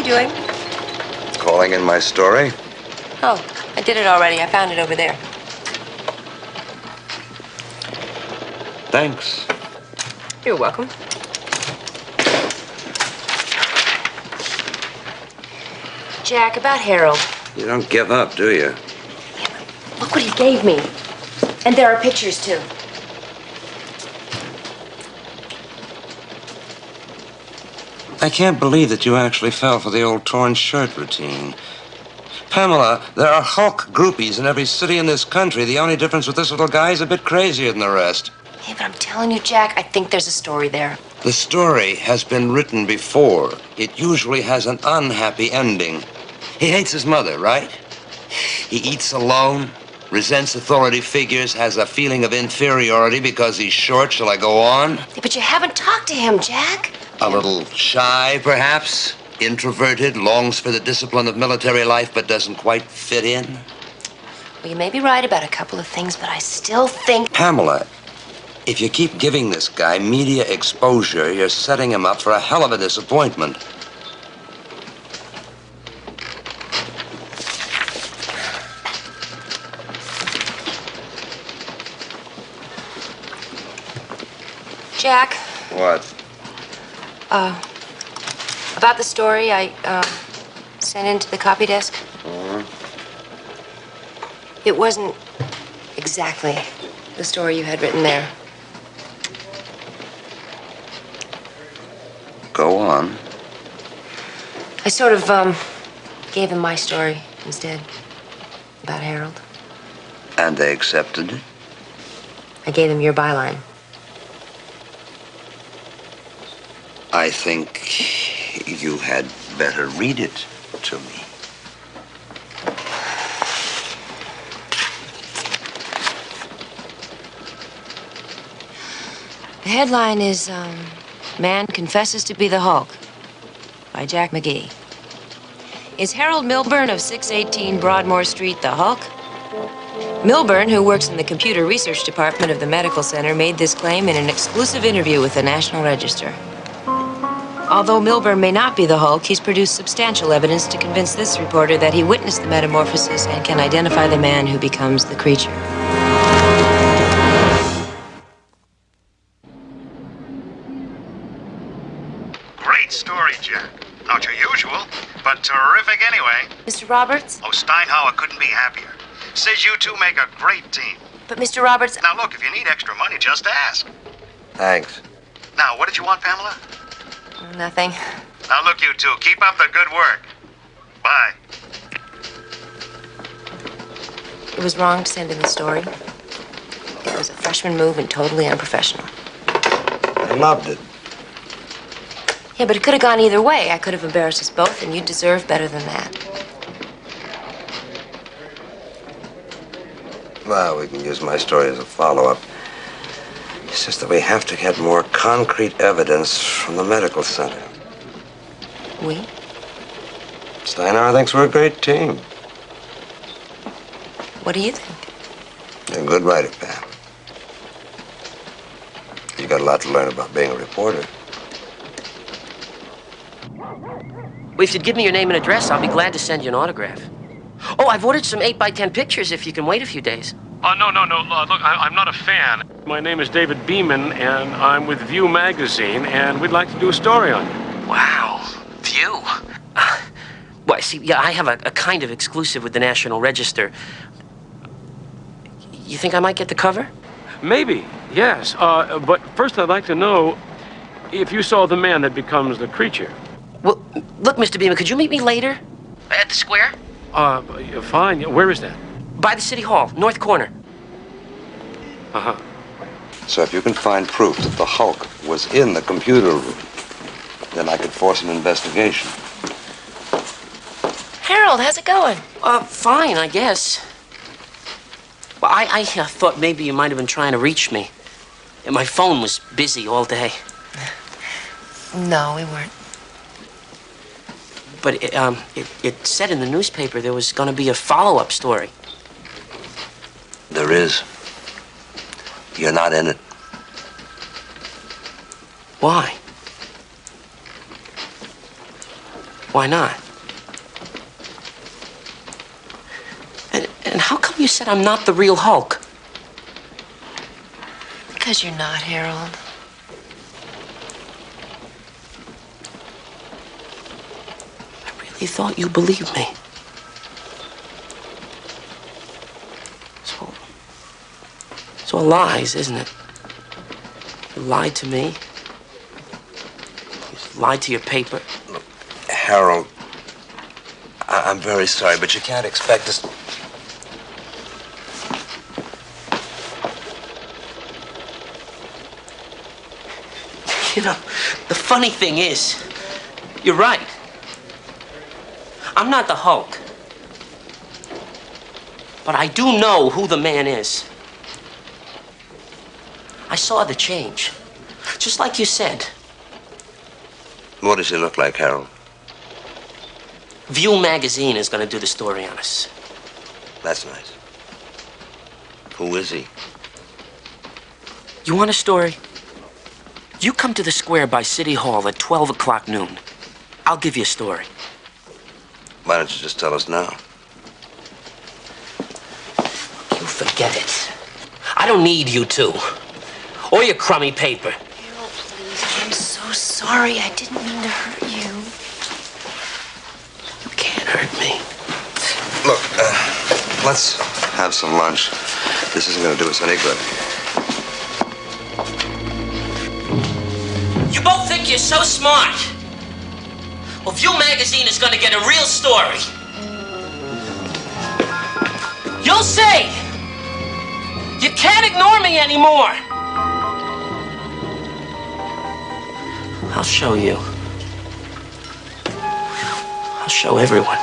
doing? Calling in my story. Oh, I did it already. I found it over there. Thanks. You're welcome. Jack, about Harold. You don't give up, do you? Yeah, but look what he gave me. And there are pictures, too. I can't believe that you actually fell for the old torn shirt routine. Pamela, there are Hulk groupies in every city in this country. The only difference with this little guy is a bit crazier than the rest. Yeah, but I'm telling you, Jack, I think there's a story there. The story has been written before. It usually has an unhappy ending. He hates his mother, right? He eats alone, resents authority figures, has a feeling of inferiority because he's short. Shall I go on? Yeah, but you haven't talked to him, Jack. A little shy, perhaps? Introverted, longs for the discipline of military life, but doesn't quite fit in? Well, you may be right about a couple of things, but I still think... Pamela, if you keep giving this guy media exposure, you're setting him up for a hell of a disappointment. Jack. What? About the story I, sent into the copy desk. It wasn't exactly the story you had written there. Go on. I sort of, gave him my story instead. About Harold. And they accepted it? I gave them your byline. I think you had better read it to me. The headline is, Man Confesses to be the Hulk by Jack McGee. Is Harold Milburn of 618 Broadmoor Street the Hulk? Milburn, who works in the computer research department of the medical center, made this claim in an exclusive interview with the National Register. Although Milburn may not be the Hulk, he's produced substantial evidence to convince this reporter that he witnessed the metamorphosis and can identify the man who becomes the creature. Great story, Jack. Not your usual, but terrific anyway. Mr. Roberts? Oh, Steinhauer couldn't be happier. Says you two make a great team. But Mr. Roberts... Now, look, if you need extra money, just ask. Thanks. Now, what did you want, Pamela? Nothing. Now, look, you two, keep up the good work. Bye. It was wrong to send in the story. It was a freshman move and totally unprofessional. I loved it. Yeah, but it could have gone either way. I could have embarrassed us both, and you deserve better than that. Well, we can use my story as a follow-up. It's just that we have to get more concrete evidence from the medical center. We? Steinhauer thinks we're a great team. What do you think? You're a good writer, Pam. You got a lot to learn about being a reporter. Well, if you'd give me your name and address, I'll be glad to send you an autograph. Oh, I've ordered some 8x10 pictures if you can wait a few days. No. Look, I'm not a fan. My name is David Beeman, and I'm with View magazine, and we'd like to do a story on you. Wow. View. Well, see, yeah, I have a kind of exclusive with the National Register. You think I might get the cover? Maybe, yes. But first I'd like to know if you saw the man that becomes the creature. Well, look, Mr. Beeman, could you meet me later? At the square? Fine. Where is that? By the City Hall, north corner. Uh-huh. So if you can find proof that the Hulk was in the computer room, then I could force an investigation. Harold, how's it going? Fine, I guess. Well, I thought maybe you might have been trying to reach me. And my phone was busy all day. No, we weren't. But it said in the newspaper there was going to be a follow-up story. There is. You're not in it. Why? Why not? And how come you said I'm not the real Hulk? Because you're not, Harold. I really thought you believed me. It's all lies, isn't it? You lied to me. You lied to your paper. Look, Harold, I'm very sorry, but you can't expect us... You know, the funny thing is, you're right. I'm not the Hulk. But I do know who the man is. I saw the change. Just like you said. What does he look like, Harold? View magazine is going to do the story on us. That's nice. Who is he? You want a story? You come to the square by City Hall at 12 o'clock noon. I'll give you a story. Why don't you just tell us now? You forget it. I don't need you to. Or your crummy paper. Harold, please. I'm so sorry. I didn't mean to hurt you. You can't hurt me. Look, let's have some lunch. This isn't going to do us any good. You both think you're so smart. Well, View magazine is going to get a real story. You'll see. You can't ignore me anymore. I'll show you. I'll show everyone.